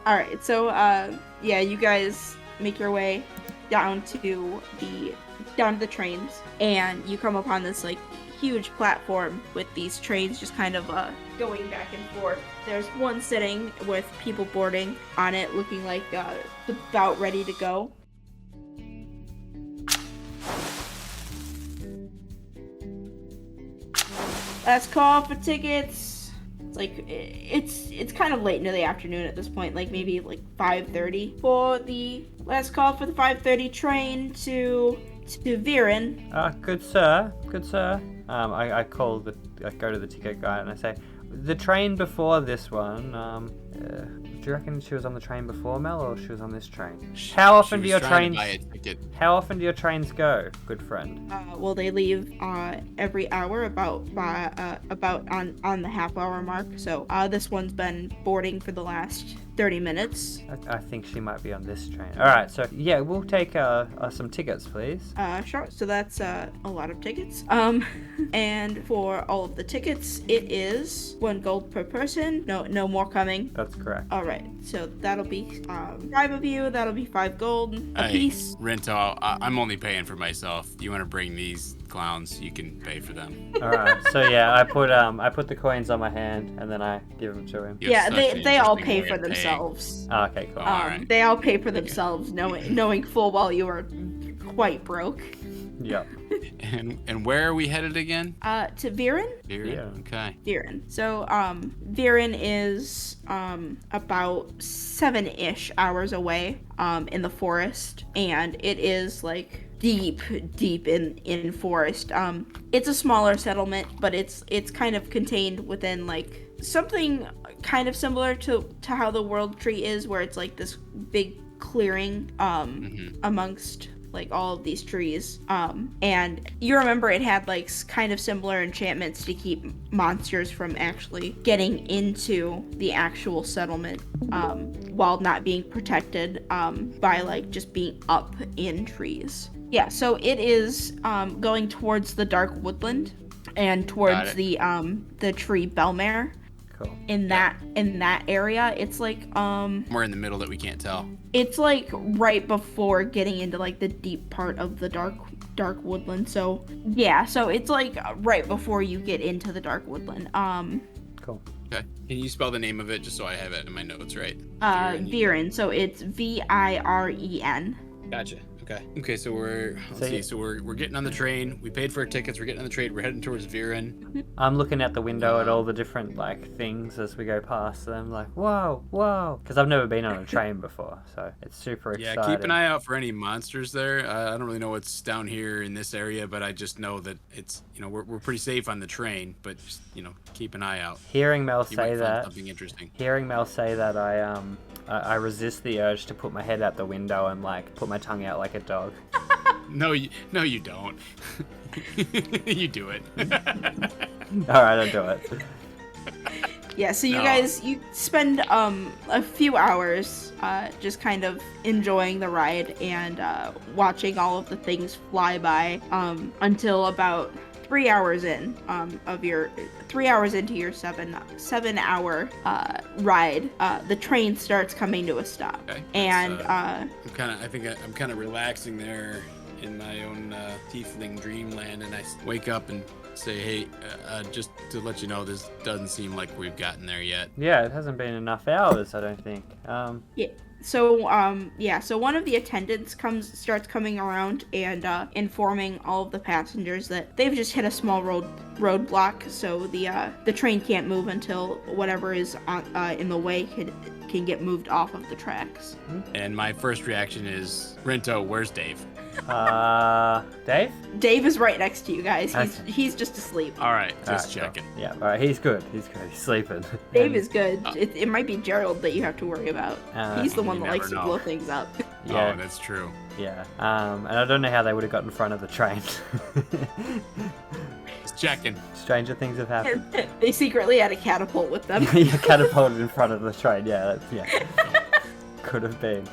All right, so yeah, you guys make your way down to the trains, and you come upon this like huge platform with these trains just kind of going back and forth. There's one sitting with people boarding on it, looking like about ready to go. Last call for tickets. It's like it's kind of late into the afternoon at this point, like maybe like 5:30 for the last call for the 5:30 train to Viren. Good sir, good sir. I go to the ticket guy and I say, the train before this one. Do you reckon she was on the train before, Mel, or she was on this train? How often do your trains? How often do your trains go, good friend? Well, they leave every hour about on the half-hour mark. So this one's been boarding for the last 30 minutes. I think she might be on this train. All right, so yeah, we'll take some tickets, please. Sure. So that's a lot of tickets. And for all of the tickets, it is 1 gold per person. No more coming. That's correct. All right. So that'll be 5 of you. That'll be 5 gold a piece. Rento, I'm only paying for myself. You want to bring these clowns, you can pay for them. All right. So yeah, I put the coins on my hand and then I give them to him. Yeah, they all pay for themselves. Oh, okay, cool. All right. They all pay for themselves, knowing full well you are quite broke. Yep. And where are we headed again? To Viren? Viren. Yeah. Okay. Viren. So, Viren is about 7-ish hours away in the forest, and it is like deep in forest. It's a smaller settlement, but it's kind of contained within like something kind of similar to how the World Tree is, where it's like this big clearing amongst like all of these trees. And you remember it had like kind of similar enchantments to keep monsters from actually getting into the actual settlement while not being protected by like just being up in trees. Yeah, so it is going towards the dark woodland and towards the tree Belmare. Cool. In that area, it's like We're in the middle that we can't tell. it's like right before getting into like the deep part of the dark woodland. So yeah, so it's like right before you get into the dark woodland. Cool. Okay. Can you spell the name of it just so I have it in my notes right? Viren. So it's Viren. Gotcha. Okay, so we're getting on the train. We paid for our tickets. We're getting on the train. We're heading towards Viren. I'm looking out the window at all the different like things as we go past them, like whoa, because I've never been on a train before, so it's super exciting. Yeah, keep an eye out for any monsters there. I don't really know what's down here in this area, but I just know that it's we're pretty safe on the train, but just keep an eye out. Hearing Mel You say might find that, something interesting. I resist the urge to put my head out the window and like put my tongue out like a dog. No, you don't. You do it. All right, I'll do it. Yeah, so you guys spend a few hours just kind of enjoying the ride and watching all of the things fly by until about 3 hours in of your 3 hours into your 7 hour ride, the train starts coming to a stop. Okay. And I think I'm kind of relaxing there in my own tiefling dreamland, and I wake up and say, hey, just to let you know, this doesn't seem like we've gotten there yet. Yeah, it hasn't been enough hours, I don't think. Yeah. So so one of the attendants starts coming around and informing all of the passengers that they've just hit a small roadblock, so the train can't move until whatever is in the way can get moved off of the tracks. And my first reaction is, Rento, where's Dave? Dave? Dave is right next to you guys. He's just asleep. All right, just All right, checking. Cool. Yeah, all right, he's good. He's sleeping. Dave is good. It might be Gerald that you have to worry about. He's the one that likes to blow things up. Yeah. Oh, that's true. Yeah. And I don't know how they would have got in front of the train. Just checking. Stranger things have happened. They secretly had a catapult with them. You're catapulted in front of the train. Yeah, could have been.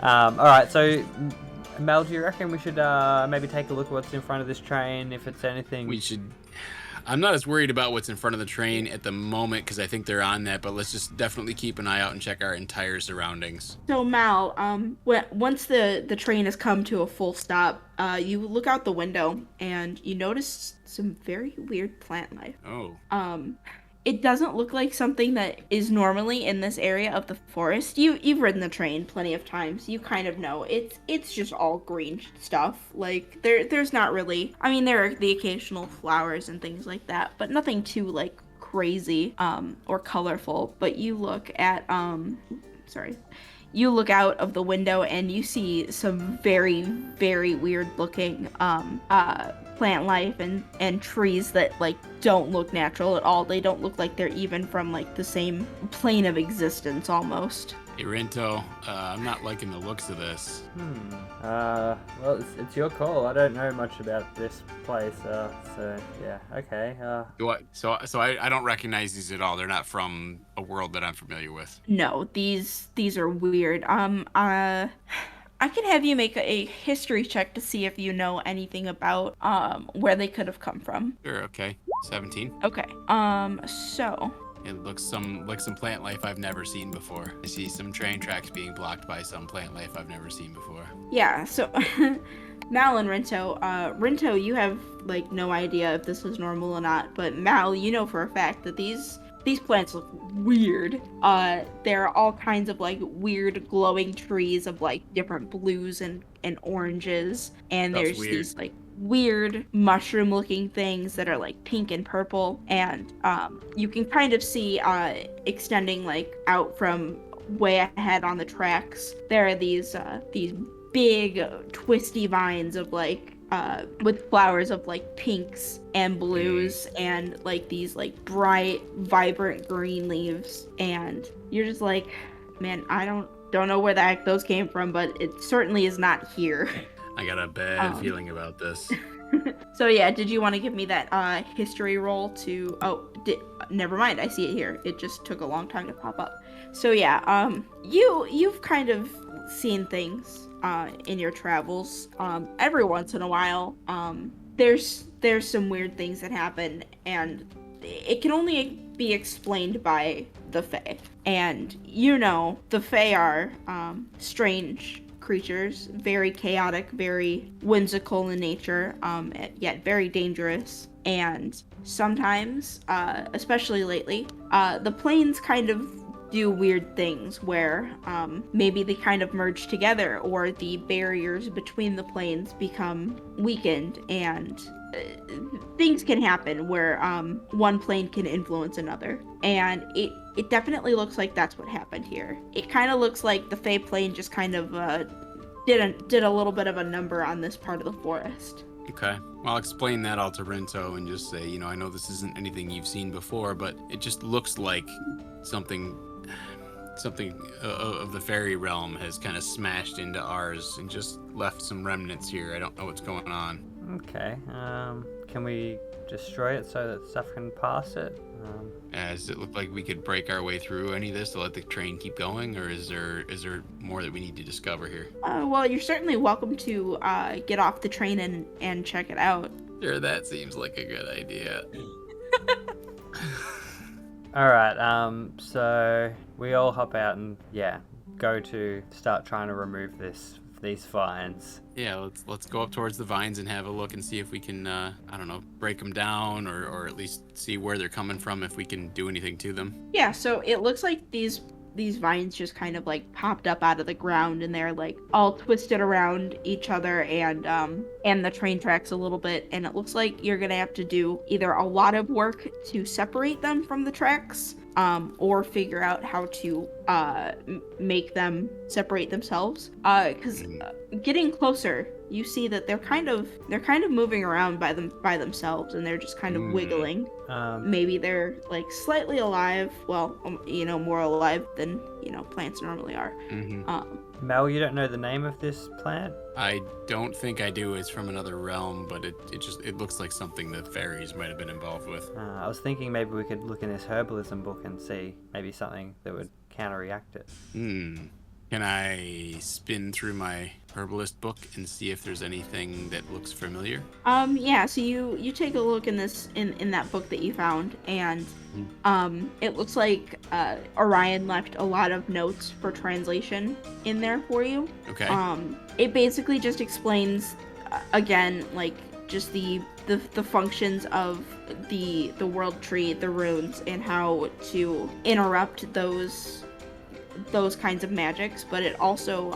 All right, so Mel, do you reckon we should maybe take a look at what's in front of this train, if it's anything? We should. I'm not as worried about what's in front of the train at the moment because I think they're on that, but let's just definitely keep an eye out and check our entire surroundings. So Mal, once the train has come to a full stop, you look out the window and you notice some very weird plant life. Oh. It doesn't look like something that is normally in this area of the forest. You've ridden the train plenty of times. You kind of know it's just all green stuff. Like there's not really. I mean, there are the occasional flowers and things like that, but nothing too like crazy or colorful. But you look at you look out of the window and you see some very, very weird looking plant life and trees that like don't look natural at all. They don't look like they're even from like the same plane of existence almost. Hey, Rinto, I'm not liking the looks of this. Well, it's your call. I don't know much about this place, so yeah, okay. So I don't recognize these at all. They're not from a world that I'm familiar with. No, these are weird. I can have you make a history check to see if you know anything about where they could have come from. Sure, okay. 17. Okay. So It looks like some plant life I've never seen before. I see some train tracks being blocked by some plant life I've never seen before. yeah, so Mal and Rinto, you have like no idea if this is normal or not, but Mal, you know for a fact that these plants look weird. There are all kinds of like weird glowing trees of like different blues and oranges, and That's there's weird. these like weird mushroom looking things that are like pink and purple, and you can kind of see extending like out from way ahead on the tracks, there are these big twisty vines of like with flowers of like pinks and blues and like these like bright vibrant green leaves, and you're just like, man, I don't know where the heck those came from, but it certainly is not here. I got a bad feeling about this. So yeah, did you want to give me that history roll to never mind, I see it here. It just took a long time to pop up. So yeah, you've kind of seen things in your travels. Every once in a while, there's some weird things that happen, and it can only be explained by the Fae. And you know, the Fae are strange creatures, very chaotic, very whimsical in nature, yet very dangerous. And sometimes, especially lately, the planes kind of do weird things where maybe they kind of merge together, or the barriers between the planes become weakened, and things can happen where one plane can influence another. And it definitely looks like that's what happened here. It kind of looks like the Fae plane just kind of did a little bit of a number on this part of the forest. Okay. Well, I'll explain that all to Rinto and just say, I know this isn't anything you've seen before, but it just looks like something of the fairy realm has kind of smashed into ours and just left some remnants here. I don't know what's going on. Okay. Can we destroy it so that stuff can pass it? Does it look like we could break our way through any of this to let the train keep going, or is there more that we need to discover here? Well, you're certainly welcome to get off the train and check it out. Sure, that seems like a good idea. Alright, so we all hop out and, go to start trying to remove these vines. Yeah, let's go up towards the vines and have a look and see if we can, break them down or at least see where they're coming from, if we can do anything to them. Yeah, so it looks like these vines just kind of like popped up out of the ground, and they're like all twisted around each other and the train tracks a little bit, and it looks like you're gonna have to do either a lot of work to separate them from the tracks, or figure out how to make them separate themselves, because getting closer, you see that they're kind of moving around by themselves, and they're just kind of wiggling. Maybe they're like slightly alive, well, more alive than plants normally are. Mel, you don't know the name of this plant? I don't think I do. It's from another realm, but it looks like something that fairies might have been involved with. I was thinking maybe we could look in this herbalism book and see maybe something that would counteract it. Can I spin through my herbalist book and see if there's anything that looks familiar? Yeah, so you take a look in that book that you found, and it looks like Orion left a lot of notes for translation in there for you. Okay. It basically just explains again, like, just the functions of the world tree, the runes, and how to interrupt those kinds of magics, but it also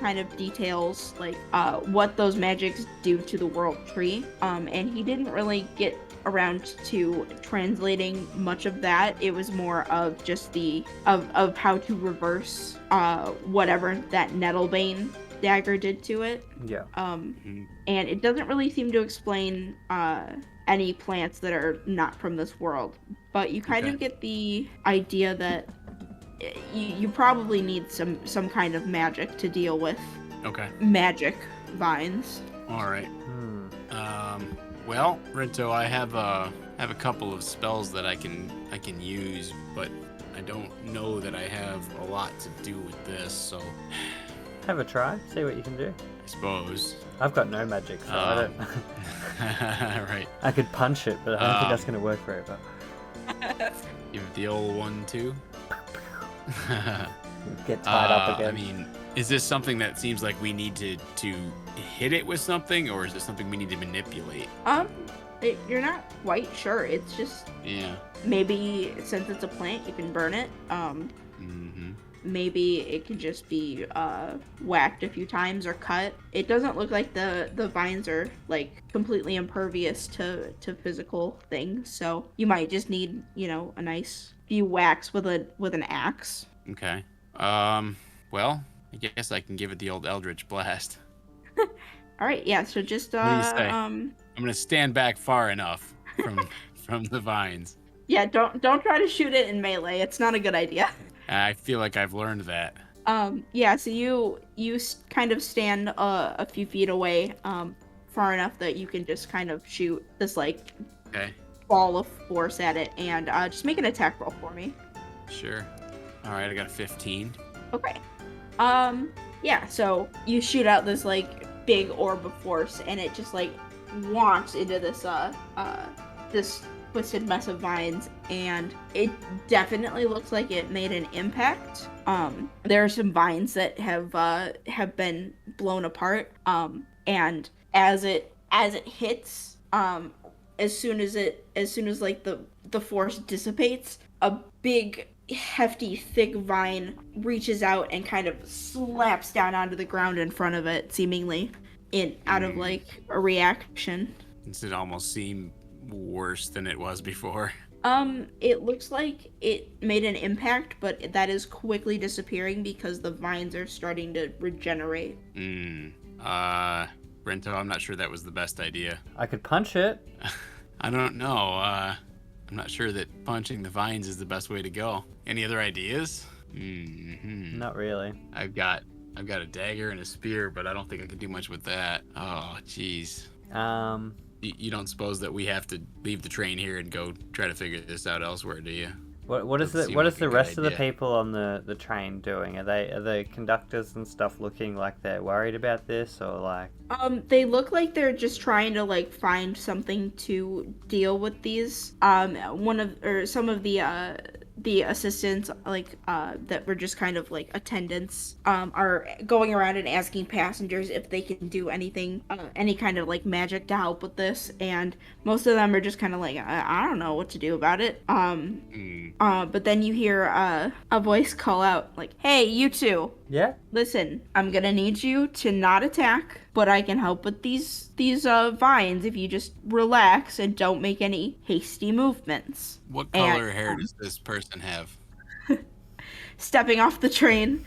kind of details like what those magics do to the world tree. And he didn't really get around to translating much of that. It was more of just of how to reverse whatever that Nettlebane dagger did to it. Yeah. And it doesn't really seem to explain any plants that are not from this world, but you kind of get the idea that you probably need some kind of magic to deal with magic vines. All right. Well, Rento, I have a couple of spells that I can use, but I don't know that I have a lot to do with this, so Have a try. See what you can do. I suppose. I've got no magic, so I don't. Right. I could punch it, but I don't think that's gonna work very well. Give it the old one too. Get tied up again. I mean, is this something that seems like we need to hit it with something, or is it something we need to manipulate? You're not quite sure. It's just maybe since it's a plant, you can burn it. Maybe it could just be whacked a few times or cut. It doesn't look like the vines are like completely impervious to physical things, so you might just need, a nice few whacks with an axe. Okay. Well, I guess I can give it the old Eldritch Blast. All right, yeah. So just What do you say? I'm gonna stand back far enough from the vines. Yeah, don't try to shoot it in melee. It's not a good idea. I feel like I've learned that. Yeah, so you kind of stand a few feet away, far enough that you can just kind of shoot this like ball of force at it, and just make an attack roll for me. Sure. All right, I got a 15. Okay. Yeah, so you shoot out this like big orb of force, and it just like wonks into this this twisted mess of vines, and it definitely looks like it made an impact. There are some vines that have been blown apart, and as it hits, as soon as like the force dissipates, a big hefty thick vine reaches out and kind of slaps down onto the ground in front of it, seemingly out of like a reaction. Does it almost seem worse than it was before? It looks like it made an impact, but that is quickly disappearing because the vines are starting to regenerate. Rento, I'm not sure that was the best idea. I could punch it. I don't know. I'm not sure that punching the vines is the best way to go. Any other ideas? Not really. I've got a dagger and a spear, but I don't think I can do much with that. Oh, jeez. You don't suppose that we have to leave the train here and go try to figure this out elsewhere, do you? What is the rest of the people on the train doing? Are the conductors and stuff looking like they're worried about this, or like? They look like they're just trying to like find something to deal with these. Some of the assistants, like that were just kind of like attendants, are going around and asking passengers if they can do anything, any kind of like magic to help with this, and most of them are just kind of like, I don't know what to do about it. But then you hear a voice call out like, "Hey, you two. Yeah? Listen, I'm gonna need you to not attack, but I can help with these vines if you just relax and don't make any hasty movements." What color hair does this person have? Stepping off the train,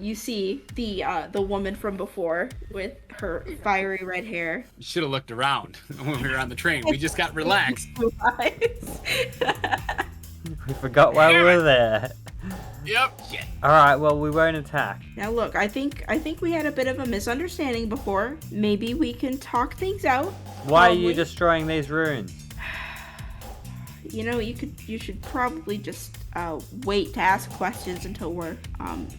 you see the woman from before with her fiery red hair. You should have looked around when we were on the train. We just got relaxed. We forgot why we were there. Yep. Alright, well, we won't attack. Now look, I think we had a bit of a misunderstanding before. Maybe we can talk things out. Why are you destroying these runes? You should probably just wait to ask questions until we're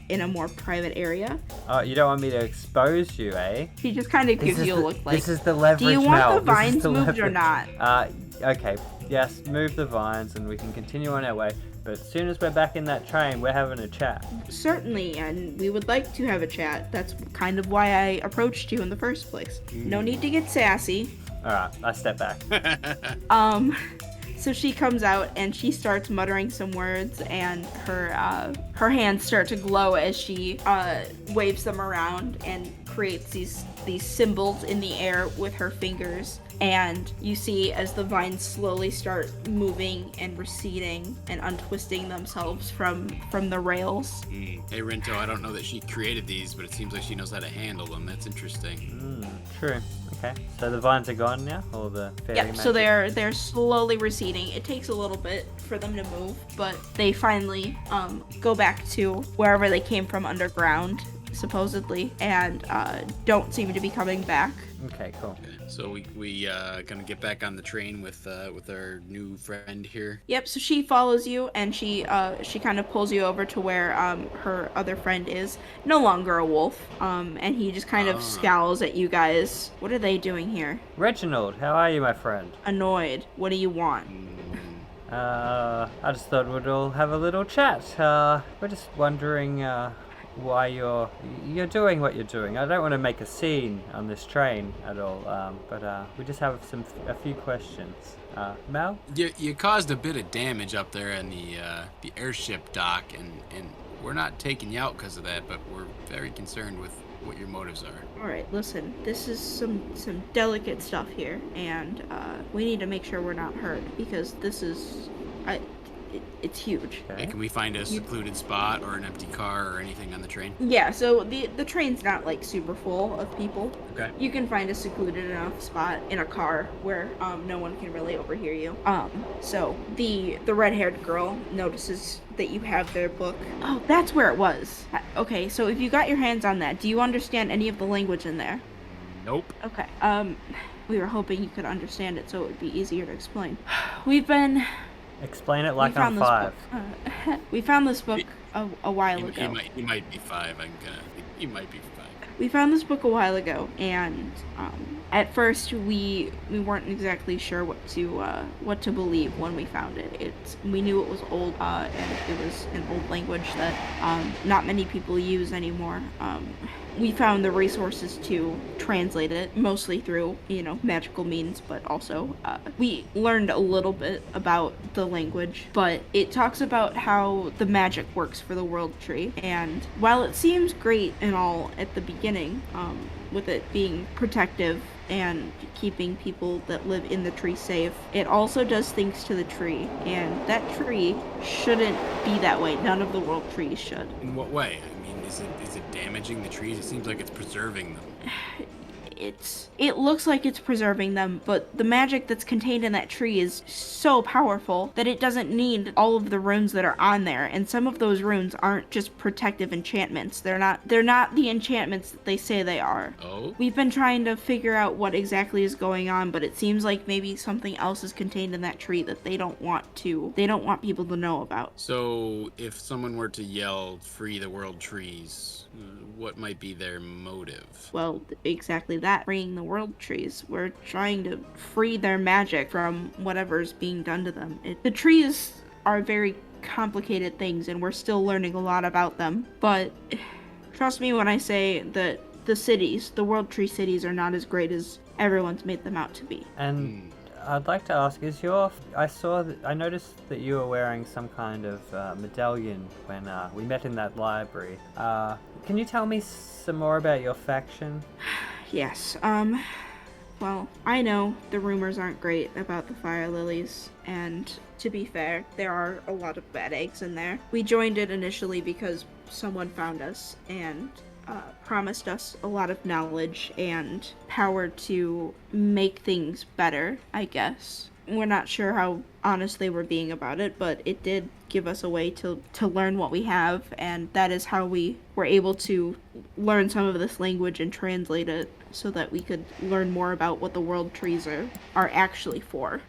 in a more private area. Oh, you don't want me to expose you, eh? She just kind of gives you a look like, this is the leverage, do you want Mel. the vines This is the moved or leverage. not? Okay. Yes, move the vines and we can continue on our way. But as soon as we're back in that train, we're having a chat. Certainly, and we would like to have a chat. That's kind of why I approached you in the first place. No need to get sassy. Alright, I step back. So she comes out and she starts muttering some words, and her hands start to glow as she waves them around and creates these symbols in the air with her fingers. And you see as the vines slowly start moving and receding and untwisting themselves from the rails. Hey Rinto, I don't know that she created these, but it seems like she knows how to handle them. That's interesting. True. Okay. So the vines are gone now, or the fairy Yep, magic? so they're slowly receding. It takes a little bit for them to move, but they finally go back to wherever they came from underground, supposedly, and don't seem to be coming back. Okay, cool. So we gonna get back on the train with our new friend here. Yep, so she follows you, and she kind of pulls you over to where her other friend is, no longer a wolf, and he just kind of scowls at you guys. What are they doing here? Reginald, how are you, my friend? Annoyed. What do you want? I just thought we'd all have a little chat. We're just wondering why you're doing what you're doing. I don't want to make a scene on this train at all, but we just have a few questions. Mel? You caused a bit of damage up there in the airship dock, and we're not taking you out because of that, but we're very concerned with what your motives are. Alright, listen, this is some delicate stuff here, and we need to make sure we're not hurt, because this is... it's huge. Hey, can we find a secluded spot or an empty car or anything on the train? Yeah, so the train's not like super full of people. Okay. You can find a secluded enough spot in a car where no one can really overhear you. So the red-haired girl notices that you have their book. Oh, that's where it was. Okay, so if you got your hands on that, do you understand any of the language in there? Nope. Okay. We were hoping you could understand it so it would be easier to explain. Explain it like I'm 5. We found this book a while ago. He might be 5. He might be 5. We found this book a while ago, and at first we weren't exactly sure what to believe when we found it. We knew it was old, and it was an old language that not many people use anymore. We found the resources to translate it, mostly through, magical means, but also we learned a little bit about the language, but it talks about how the magic works for the world tree. And while it seems great and all at the beginning, with it being protective and keeping people that live in the tree safe, it also does things to the tree, and that tree shouldn't be that way. None of the world trees should. In what way? I mean, is it damaging the trees? It seems like it's preserving them. It looks like it's preserving them, but the magic that's contained in that tree is so powerful that it doesn't need all of the runes that are on there, and some of those runes aren't just protective enchantments. They're not the enchantments that they say they are. Oh? We've been trying to figure out what exactly is going on, but it seems like maybe something else is contained in that tree that they don't want people to know about. So, if someone were to yell, "Free the world trees," what might be their motive? Well, exactly that. Freeing the world trees. We're trying to free their magic from whatever's being done to them. The trees are very complicated things, and we're still learning a lot about them. But trust me when I say that the world tree cities are not as great as everyone's made them out to be. And I'd like to ask, I noticed that you were wearing some kind of medallion when we met in that library. Can you tell me some more about your faction? Yes, well, I know the rumors aren't great about the Fire Lilies, and to be fair, there are a lot of bad eggs in there. We joined it initially because someone found us and promised us a lot of knowledge and power to make things better, I guess. We're not sure how honest they were being about it, but it did give us a way to learn what we have, and that is how we were able to learn some of this language and translate it so that we could learn more about what the world trees are actually for.